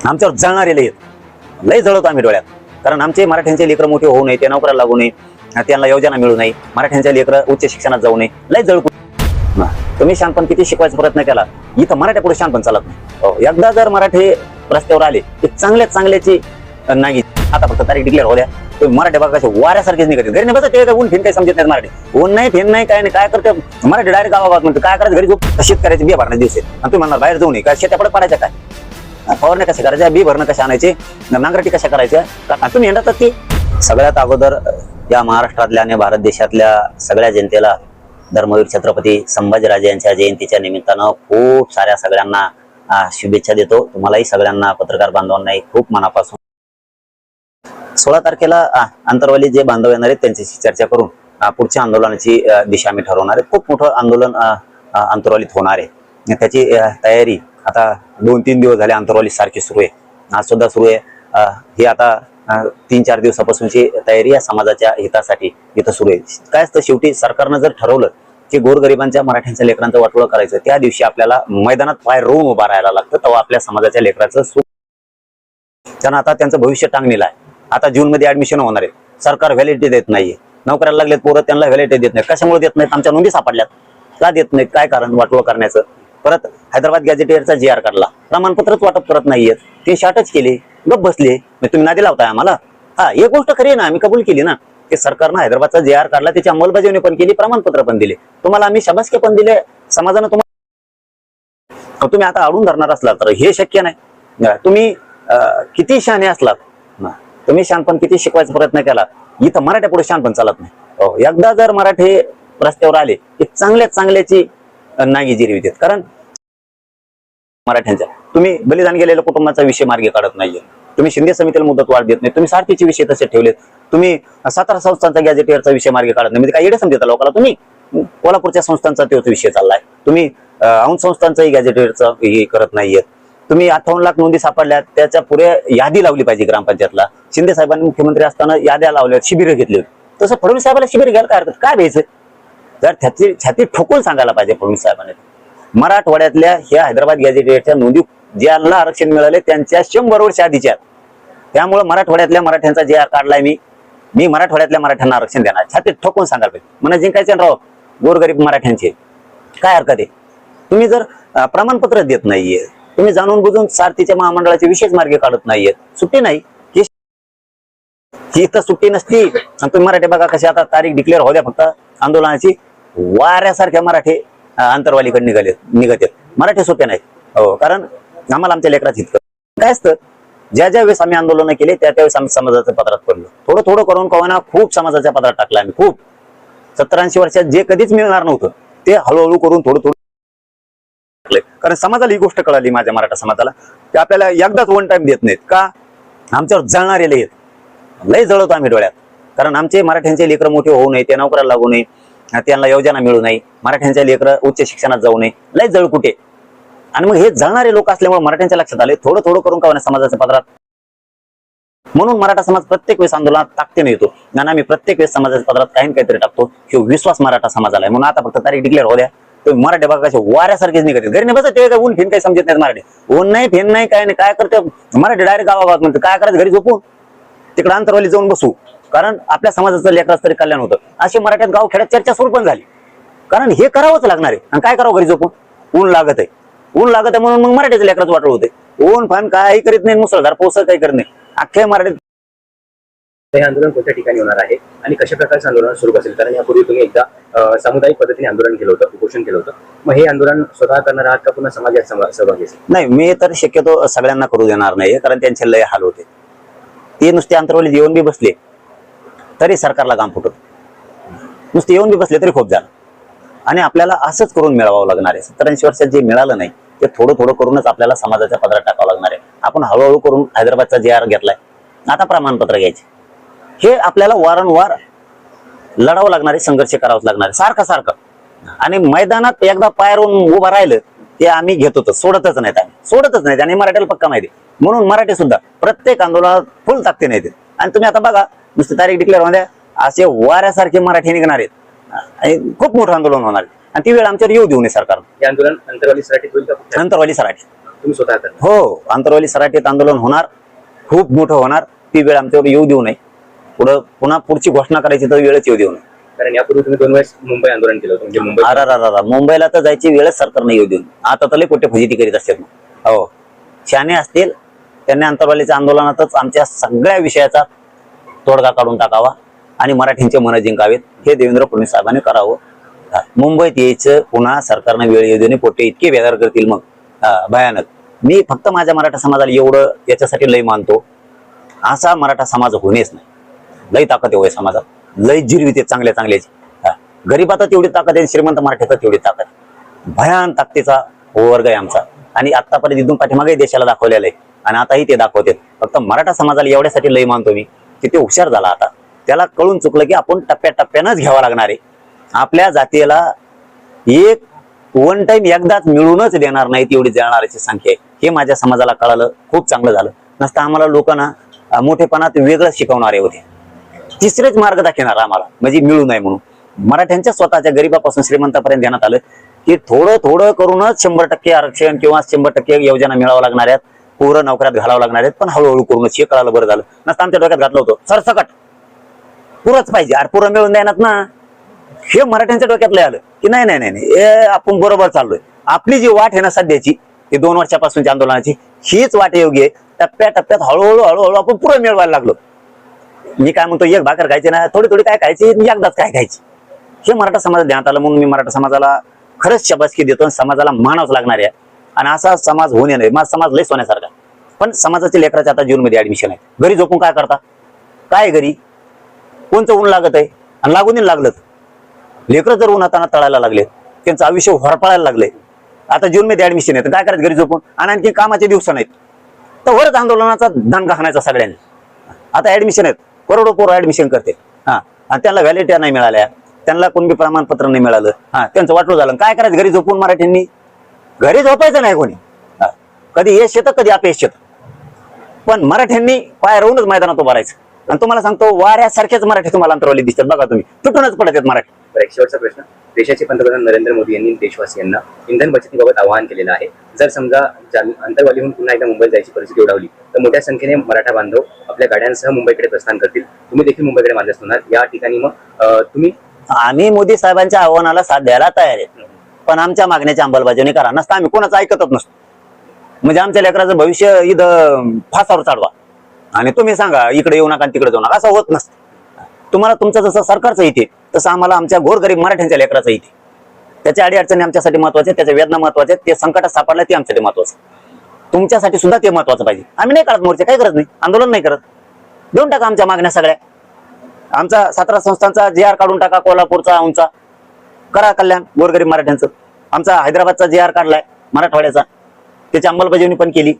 आमच्यावर जळणारे लय जळवतो आम्ही डोळ्यात. कारण आमचे मराठ्यांचे लेकरं मोठे होऊ नये, ते नोकऱ्याला लागू नये, त्यांना योजना मिळू नये, मराठ्यांच्या लेकरं उच्च शिक्षणात जाऊ नये, लय जळकू. तुम्ही शहाणपण किती शिकवायचा प्रयत्न केला, इथं मराठ्या पुढे शहाणपण चालत नाही. एकदा जर मराठी रस्त्यावर आले ते चांगल्याची नाही. आता फक्त तारीख डिक्लेअर हो द्या, तुम्ही मराठी बघा कसे वाऱ्यासारखेच निघत घरी नाही. बस ते ऊन फिन काही समजत नाही मराठी. ऊन नाही फेन नाही काय नाही, काय करते मराठी डायरेक्ट गावागावात म्हणते काय करायचं घरी झोप. शेतकऱ्याचे बी भरण्याचे दिवस आणि तुम्ही म्हणणार बाहेर जाऊ नये काय, शेताकडे पडायचं काय, फवारण्या कशा करायच्या, बी भरणं कशा आणायचे, नांगरटी कशा करायच्या, तुम्ही येणार ती. सगळ्यात अगोदर या महाराष्ट्रातल्या आणि भारत देशातल्या सगळ्या जनतेला धर्मवीर छत्रपती संभाजीराजे यांच्या जयंतीच्या निमित्तानं खूप साऱ्या सगळ्यांना शुभेच्छा देतो. तुम्हालाही सगळ्यांना पत्रकार बांधवांनाही खूप मनापासून. 16 तारखेला आंतरवाली जे बांधव येणार आहेत त्यांच्याशी चर्चा करून पुढच्या आंदोलनाची दिशा आम्ही ठरवणार आहे. खूप मोठं आंदोलन आंतरवालीत होणार आहे. त्याची तयारी आता 2-3 दिवस झाले आंतरवाली सारखी सुरू आहे, आज सुद्धा सुरू आहे. ही आता 3-4 दिवसापासूनची तयारी या समाजाच्या हितासाठी इथं सुरू आहे. काय असतं शेवटी सरकारनं जर ठरवलं की गोरगरिबांच्या मराठ्यांच्या लेकरांचं वाटोळं करायचं, त्या दिवशी आपल्याला मैदानात पाय रोवून उभा राहायला लागतं, तेव्हा आपल्या समाजाच्या लेकराचं सुख. त्यांना आता त्यांचं भविष्य टांगलेलं आहे. आता जूनमध्ये ऍडमिशन होणार आहे, सरकार व्हॅलिडिटी देत नाहीये, नोकऱ्याला लागलेत पोरं त्यांना व्हॅलिडिटी देत नाही. कशामुळे देत नाहीत, आमच्या नोंदी सापडल्यात, का देत नाहीत, काय कारण वाटोळं करण्याचं. परत हैदराबाद गॅझेटियरचा GR काढला, प्रमाणपत्रच वाटप करत नाहीयेत, 308च केले, गप बसले. तुम्ही नादी लावताय आम्हाला. एक गोष्ट खरी आहे ना, आम्ही कबूल केली ना की सरकारनं हैदराबादचा GR काढला, त्याची अंमलबजावणी पण केली, प्रमाणपत्र पण दिले, तुम्हाला आम्ही शाबासकी पण दिले, समाजानं तुम्हाला. तुम्ही आता अडून धरणार असला तर हे शक्य नाही. तुम्ही किती शहाणे असलात, तुम्ही शहाणपण किती शिकवायचा प्रयत्न केला, इथं मराठ्या पुढे शहाणपण चालत नाही. एकदा जर मराठी रस्त्यावर आले की चांगल्याची नागी जिरवितात. कारण मराठ्यांच्या तुम्ही बलिदान गेलेल्या कुटुंबाचा विषय मार्गे काढत नाहीये, तुम्ही शिंदे समितीला मुदत वाढ देत नाही, तुम्ही सारथीचे विषय तसे ठेवलेत, तुम्ही 17 संस्थांचा गॅझेटियरचा विषय मार्गे काढत नाही. म्हणजे काय येडे समजता लोकांना तुम्ही. कोल्हापूरच्या संस्थांचा तोच विषय चाललाय, तुम्ही औंध संस्थांचाही गॅझेटियरचा हे करत नाहीये. तुम्ही 58 लाख नोंदी सापडल्या, त्याच्या पुढे यादी लावली पाहिजे ग्रामपंचायतला. शिंदे साहेबांनी मुख्यमंत्री असताना याद्या लावल्या, शिबिरं घेतली होती, तसं फडणवीस साहेबांना शिबिर घ्यायला काय हरकत, काय द्यायचं. जर छाती ठोकून सांगायला पाहिजे फडणवीस साहेबांनी. मराठवाड्यातल्या ह्या हैदराबाद गॅझेटियरच्या नोंदी ज्यांना आरक्षण मिळाले त्यांच्या 100 वर्ष आधीच्या, त्यामुळे मराठवाड्यातल्या मराठ्यांचा GR काढलाय मी मराठवाड्यातल्या मराठ्यांना आरक्षण देणार, छाती ठोकून सांगायला पाहिजे. मला जिंकायचे राव गोरगरीब मराठ्यांचे, काय हरकत आहे. तुम्ही जर प्रमाणपत्र देत नाहीये, तुम्ही जाणून बुजून सारथीच्या महामंडळाचे विशेष मार्गे काढत नाहीयेत, सुट्टी नाही ही तर सुट्टी नसती. तुम्ही मराठी बघा कशी आता तारीख डिक्लेअर होऊ द्या फक्त आंदोलनाची, वाऱ्यासारख्या मराठी आंतरवालीकडे निघत आहेत. मराठी सुट्ट्या नाहीत. कारण आम्हाला आमच्या लेकरात इतकं काय असतं, ज्या वेळेस आम्ही आंदोलन केले त्यावेळेस आम्ही समाजाच्या पदरात पडलो, थोडं करून कवाना खूप समाजाच्या पदरात टाकला आम्ही. खूप 70-80 वर्षात जे कधीच मिळणार नव्हतं ते हळूहळू करून थोडं. कारण समाजाला ही गोष्ट कळाली, माझ्या मराठा समाजाला, की आपल्याला एकदाच वन टाइम देत नाहीत का, आमच्यावर जळणारे लय जळवतो आम्ही डोळ्यात. कारण आमचे मराठ्यांचे लेकरं मोठे होऊ नये, ते नोकऱ्याला लागू नये, त्यांना योजना मिळू नये, मराठ्यांच्या लेकरं उच्च शिक्षणात जाऊ नये, लय जळ कुठे. आणि मग हे जळणारे लोक असल्यामुळे मराठ्यांच्या लक्षात आले थोडं करून का समाजाच्या पदरात. म्हणून मराठा समाज प्रत्येक वेळेस आंदोलनात ताकदीने येतो आणि आम्ही प्रत्येक वेळेस समाजाच्या पदरात काही काहीतरी टाकतो. हे विश्वास मराठा समाजाला आहे. म्हणून आता फक्त तारीख डिक्लेअर हो द्या, तुम्ही मराठी बघा कसे वाऱ्यासारखेच निघत घरी नाही. बस ते काय ऊन फिन काही समजत नाही मराठी. ऊन नाही फेन नाही काय नाही, काय करते मराठी डायरेक्ट गावागावात म्हणते काय करायचं घरी झोपून, तिकडे अंतरवाली जाऊन बसू, कारण आपल्या समाजाचं लेकराचं तरी कल्याण होतं. अशी मराठ्यात गाव खेड्यात चर्चा सुरू पण झाली. कारण हे करावंच लागणार आहे. आणि काय करावं घरी झोपून, ऊन लागत आहे म्हणून मग मराठीचं लेकराचं वाटोळ होते. ऊन फान काही करीत नाही, मुसळधार पाऊस काही करत नाही, अख्ख्या मराठीत. हे आंदोलन कोणत्या ठिकाणी होणार आहे आणि कशा प्रकारचं आंदोलन सुरू असेल, कारण यापूर्वी तुम्ही एकदा सामुदायिक पद्धतीने आंदोलन केलं होतं, उपोषण केलं होतं, मग हे आंदोलन स्वतः करणार आहात का पुन्हा समाजात सहभागी असेल? नाही, मी तर शक्यतो सगळ्यांना करू देणार नाही, कारण त्यांचे लय हाल होते. ते नुसते अंतरवाली येऊन बी बसले तरी सरकारला काम फुटत, नुसते येऊन बी बसले तरी खूप झालं. आणि आपल्याला असंच करून मिळवावं लागणार आहे. 70-80 वर्षात जे मिळालं नाही ते थोडं करूनच आपल्याला समाजाच्या पदरात टाकावं लागणार आहे. आपण हळूहळू करून हैदराबादचा GR घेतलाय, आता प्रमाणपत्र घ्यायचे. हे आपल्याला वारंवार लढावं लागणार आहे, संघर्ष करावाच लागणार आहे सारखं. आणि मैदानात एकदा पायावरून उभं राहिलं ते आम्ही घेतोच, सोडतच नाहीत. आणि मराठीला पक्का माहिती, म्हणून मराठी सुद्धा प्रत्येक आंदोलनात फुल ताकदीने येते. आणि तुम्ही आता बघा नुसती तारीख डिक्लेअर होण्या असे वाऱ्यासारखे मराठी निघणार आहेत आणि खूप मोठं आंदोलन होणार आहे. आणि ती वेळ आमच्यावर येऊ देऊ नये सरकार. हे आंदोलन अंतरवाली सराटीत होईल का? अंतरवाली सराठी तुम्ही स्वतः करता? हो, आंतरवाली सराटीत आंदोलन होणार, खूप मोठं होणार. ती वेळ आमच्यावर येऊ देऊ नये. पुन्हा पुढची घोषणा करायची तर वेळच येऊ देऊ नये. कारण यापूर्वी तुम्ही 2 वेळेस मुंबई आंदोलन केलं होतं, म्हणजे मुंबई मुंबईला तर जायची वेळच सरकारने येऊ देऊ नये. आता तर लय कुठे फजिती करीत असतात. हो, शहाणे असतील त्यांनी आंतरवालीच्या आंदोलनातच आमच्या सगळ्या विषयाचा तोडगा काढून टाकावा आणि मराठ्यांचे मन जिंकावेत, हे देवेंद्र फडणवीस साहेबांनी करावं. मुंबईत यायचं पुन्हा सरकारने वेळ येऊ देणे, पोटे इतके बेजार करतील मग भयानक. मी फक्त माझ्या मराठा समाजाला एवढं याच्यासाठी लय मानतो, असा मराठा समाज होणेच नाही. लय ताकद आहे समाजात, लय जिरविते चांगल्या चांगल्याची. गरीबात तेवढी ताकद आहे, श्रीमंत मराठ्यात तेवढी ताकद आहे. भयान ताकदीचा वर्ग आहे आमचा आणि आतापर्यंत इथून पाठीमागे देशाला दाखवलेलं आहे आणि आताही ते दाखवते. फक्त मराठा समाजाला एवढ्यासाठी लय मानतो मी की ते हुशार झाला. आता त्याला कळून चुकलं की आपण टप्प्याटप्प्यानंच घ्यावा लागणार आहे. आपल्या जातीला एक वन टाइम एकदाच मिळूनच देणार नाही, एवढी जळणाऱ्याची संख्या आहे. हे माझ्या समाजाला कळालं, खूप चांगलं झालं. नसतं आम्हाला लोकांना मोठेपणात वेगळं शिकवणारे होते, तिसरेच मार्ग दाखवणार आम्हाला, म्हणजे मिळू नये म्हणून. मराठ्यांच्या स्वतःच्या गरीबापासून श्रीमंतापर्यंत देण्यात आलं की थोडं थोडं करूनच 100% आरक्षण किंवा 100% योजना मिळावं लागणार आहेत, पूर्ण नोकऱ्यात घालावं लागणार आहेत. पण हळूहळू करूनच हे कळालं, बरं झालं. नसतं आमच्या डोक्यात घातलं होतं सरसकट पुरंच पाहिजे, अरे पुरं मिळून देणार ना. हे मराठ्यांच्या डोक्यातलं आलं की नाही नाही नाही, आपण बरोबर चाललोय. आपली जी वाट आहे ना सध्याची, ही 2 वर्षापासूनच्या आंदोलनाची, हीच वाट योग्य आहे. टप्प्याटप्प्यात हळूहळू हळूहळू आपण पुरं मिळवायला लागलो. मी काय म्हणतो, एक भाकर खायची ना, थोडी थोडी काय खायची, एकदाच काय खायची, हे मराठा समाजात ध्यानात आलं. म्हणून मी मराठा समाजाला खरंच शाबासकी देतो, समाजाला मानावंच लागणार आहे. आणि असा समाज होऊ नये. माझा समाज लय सोन्यासारखा, पण समाजाच्या लेकराचे आता जूनमध्ये ऍडमिशन आहे. घरी झोपून काय करता, काय घरी कोणचं ऊन लागत आहे, आणि लागून लागलं लेकरं जर उन्हाताना तळायला लागले, त्यांचं आयुष्य होरपळायला लागले. आता जूनमध्ये ऍडमिशन आहे तर काय करायचं घरी झोपून, आणि आणखी कामाचे दिवस नाहीत तर वरच आंदोलनाचा दणका हाणायचा सगळ्यांनी. आता ऍडमिशन आहेत, करोडो पोरं ऍडमिशन करते, आणि त्यांना व्हॅलिडिटी नाही मिळाल्या, त्यांना कोणती प्रमाणपत्र नाही मिळालं, त्यांचं वाटलं झालं. काय करायचं घरी झोपून मराठ्यांनी, घरी झोपायचं नाही कोणी. कधी यश येतं कधी अपयश येतं, पण मराठ्यांनी पाय राहूनच मैदानात उभं राहायचं. आणि तुम्हाला सांगतो, वाऱ्यासारखेच मराठी तुम्हाला अंतरवली दिसतात बघा, तुम्ही तुटूनच पडत आहेत मराठी. एक शेवटचा प्रश्न. देशाचे पंतप्रधान नरेंद्र मोदी यांनी देशवासियांना इंधन बचतीबाबत आवाहन केलेलं आहे. जर समजा अंतरवालीहून पुन्हा एकदा मुंबईत जायची परिस्थिती ओढावली तर मोठ्या संख्येने मराठा बांधव आपल्या गाड्यांसह मुंबईकडे प्रस्थान करतील. तुम्ही देखील मुंबईकडे मार्गस्थ होणार. या ठिकाणी मग आम्ही मोदी साहेबांच्या आव्हानाला साथ द्यायला तयार आहे, पण आमच्या मागण्याची अंमलबजावणी करा. नसता आम्ही कोणाचं ऐकतच नसतो. म्हणजे आमच्या लेकराचं भविष्य इथं फासावर चढवा आणि तुम्ही सांगा इकडे येऊ नका तिकडे जाऊ नका, असं होत नसतं. तुम्हाला तुमचं जसं सरकारचं इथे, तसं आम्हाला आमच्या गोरगरीब मराठ्यांच्या लेकराचं इथे. त्याच्या अडीअडचणी आमच्यासाठी महत्वाचे, त्याच्या वेदना महत्वाचे, ते संकटात सापडलं ते आमच्यासाठी महत्वाचं. तुमच्यासाठी सुद्धा ते महत्वाचं पाहिजे. आम्ही नाही काढत मोर्चे, काही करत नाही, आंदोलन नाही करत. देऊन टाका आमच्या मागण्या सगळ्या. आमचा 17 संस्थांचा JR काढून टाका, कोल्हापूरचा उंचा करा कल्याण गोरगरीब मराठ्यांचं. आमचा हैदराबादचा JR काढलाय मराठवाड्याचा, त्याची अंमलबजावणी पण केली.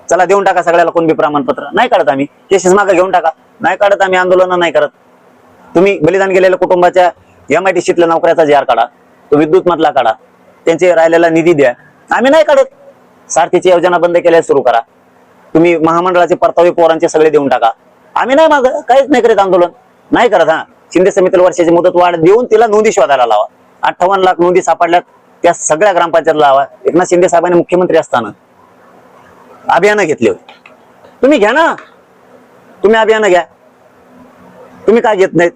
चला देऊन टाका सगळ्याला कोणबी प्रमाणपत्र. नाही काढत आम्ही, केसेस मागे घेऊन टाका. नाही काढत आम्ही, आंदोलन नाही करत. तुम्ही बलिदान गेलेल्या कुटुंबाच्या MIDCतल्या नोकऱ्याचा JR काढा, तो विद्युत मधला काढा, त्यांचे राहिलेला निधी द्या. आम्ही नाही काढत. सारथीची योजना बंद केल्या सुरू करा. तुम्ही महामंडळाचे परतावे पोरांचे सगळे देऊन टाका. आम्ही नाही माग काहीच नाही करीत, आंदोलन नाही करत. शिंदे समितीला वर्षाची मुदत वाढ देऊन तिला नोंदी शोधायला लावा. 58 लाख नोंदी सापडल्यात, त्या सगळ्या ग्रामपंचायत लावा. एकनाथ शिंदे साहेबांनी मुख्यमंत्री असताना अभियान घेतले होते. तुम्ही घ्या ना, तुम्ही अभियान घ्या. तुम्ही काय घेत नाहीत?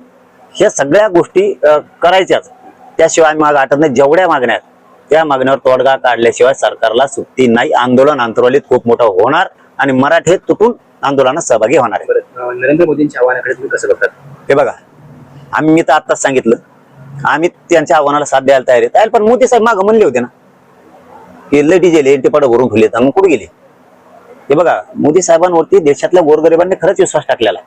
ह्या सगळ्या गोष्टी करायच्याच, त्याशिवाय आम्ही मागे हटत नाही. जेवढ्या मागण्या आहेत त्या मागण्यावर तोडगा काढल्याशिवाय सरकारला सुट्टी नाही. आंदोलन अंतरवलीत खूप मोठं होणार आणि मराठे तुटून आंदोलनात सहभागी होणार आहे. नरेंद्र मोदींच्या आव्हानाकडे तुम्ही कसं बघतात? हे बघा, मी तर आत्ताच सांगितलं, आम्ही त्यांच्या आव्हानाला साथ द्यायला तयार आहे. पण मोदी साहेब मागं म्हणले होते ना की लय डिझेल ते पड भरून ठेवले, मग कुठे गेले? हे बघा, मोदी साहेबांवरती देशातल्या गोरगरिबांनी खरंच विश्वास टाकलेला.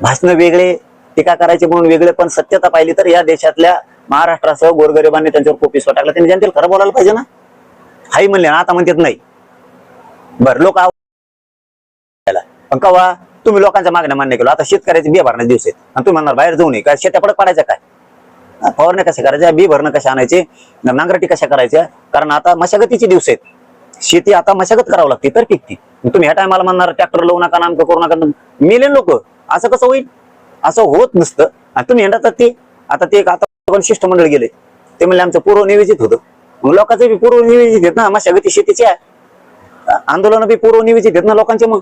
भाषण वेगळे, टीका करायचे म्हणून वेगळे, पण सत्यता पाहिली तर या देशातल्या महाराष्ट्रासह गोरगरिबांनी त्यांच्यावर खूप विश्वास टाकला. त्यांनी जनतेला खरं बोलायला पाहिजे ना. हाही म्हणले ना, आता म्हणतात नाही. बरं, लोक पण कवा तुम्ही लोकांच्या मागण्या मान्य केलं. आता शेतकऱ्याचे बी भरण्याचे दिवस आहेत आणि तुम्ही म्हणणार बाहेर जाऊ नये काय, शेत्या पडत पडायच्या काय, फवारण्या कशा करायच्या, बी भरणं कशा आणायचे, नांगरटी कशा करायच्या. कारण आता मशागतीचे दिवस आहेत. शेती आता मशागत करावं लागते तर पिकते. तुम्ही ह्या टायमाला म्हणणार ट्रॅक्टर लावू नका, नामकं करू नका, मेले लोक. असं कसं होईल? असं होत नसतं. आणि तुम्ही म्हणतात ते आता पण शिष्टमंडळ गेले, ते म्हणले आमचं पूर्व नियोजित होतं. मग लोकांचं बी पूर्व नियोजित आहेत ना, मशागती शेतीची आहे. आंदोलन बी पूर्वनियोजित आहेत ना लोकांचे, मग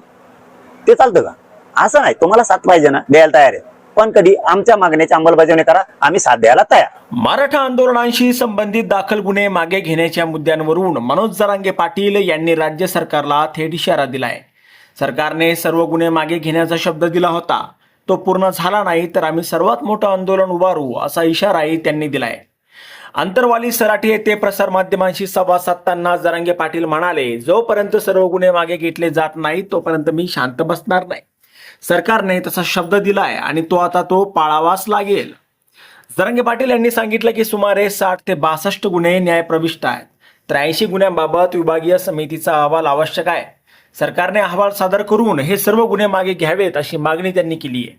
ते चालतं का? असं नाही, तुम्हाला साथ पाहिजे ना, द्यायला तयार आहे, पण कधी आमच्या मागण्याची अंमलबजावणी करा, आम्ही साथ द्यायला तयार. मराठा आंदोलनाशी संबंधित दाखल गुन्हे मागे घेण्याच्या मुद्द्यांवरून मनोज जरांगे पाटील यांनी राज्य सरकारला थेट इशारा दिलाय. सरकारने सर्व गुन्हे मागे घेण्याचा शब्द दिला होता, तो पूर्ण झाला नाही तर आम्ही सर्वात मोठं आंदोलन उभारू असा इशाराही त्यांनी दिलाय. अंतरवाली सराटी येथे प्रसारमाध्यमांशी संवाद साधताना जरांगे पाटील म्हणाले, जोपर्यंत सर्व गुन्हे मागे घेतले जात नाही तोपर्यंत मी शांत बसणार नाही. सरकारने तसा शब्द दिलाय आणि तो पाळावाच लागेल. जरांगे पाटील यांनी सांगितलं की सुमारे 60 ते 62 गुन्हे न्यायप्रविष्ट आहेत, तर 80 गुन्ह्यांबाबत विभागीय समितीचा अहवाल आवश्यक आहे. सरकारने अहवाल सादर करून हे सर्व गुन्हे मागे घ्यावेत अशी मागणी त्यांनी केली आहे.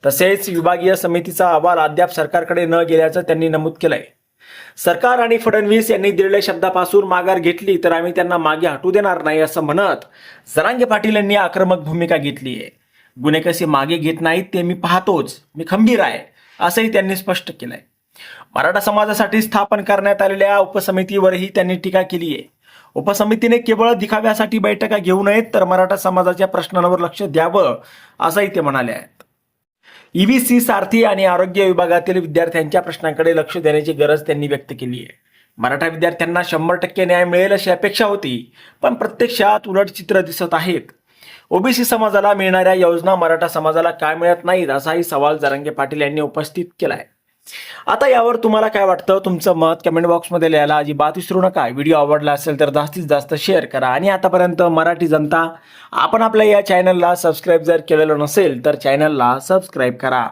तसेच विभागीय समितीचा अहवाल अद्याप सरकारकडे न गेल्याचं त्यांनी नमूद केलंय. सरकार आणि फडणवीस यांनी दिलेल्या शब्दापासून माघार घेतली तर आम्ही त्यांना मागे हटू देणार नाही असं म्हणत जरांगे पाटील यांनी आक्रमक भूमिका घेतली आहे. गुन्हे कसे मागे घेत नाहीत ते मी पाहतोच, मी खंबीर आहे असंही त्यांनी स्पष्ट केलंय. मराठा समाजासाठी स्थापन करण्यात आलेल्या उपसमितीवरही त्यांनी टीका केली आहे. उपसमितीने केवळ दिखाव्यासाठी बैठका घेऊ नयेत तर मराठा समाजाच्या प्रश्नांवर लक्ष द्यावं असंही ते म्हणाले आहेत. EBC सारथी आणि आरोग्य विभागातील विद्यार्थ्यांच्या प्रश्नांकडे लक्ष देण्याची गरज त्यांनी व्यक्त केली आहे. मराठा विद्यार्थ्यांना 100% न्याय मिळेल अशी अपेक्षा होती, पण प्रत्यक्षात उलट चित्र दिसत आहेत. ओबीसी समाजाला मिळणाऱ्या योजना मराठा समाजाला काय मिळत नाहीत असाही सवाल जरांगे पाटील यांनी उपस्थित केलाय. आता यावर तुम्हाला काय वाटतं, तुमचं मत कमेंट बॉक्समध्ये लिहायला अजिबात विसरू नका. व्हिडिओ आवडला असेल तर जास्तीत जास्त शेअर करा आणि आतापर्यंत मराठी जनता आपण आपल्या या चॅनलला सबस्क्राईब जर केलेलं नसेल तर चॅनलला सबस्क्राईब करा.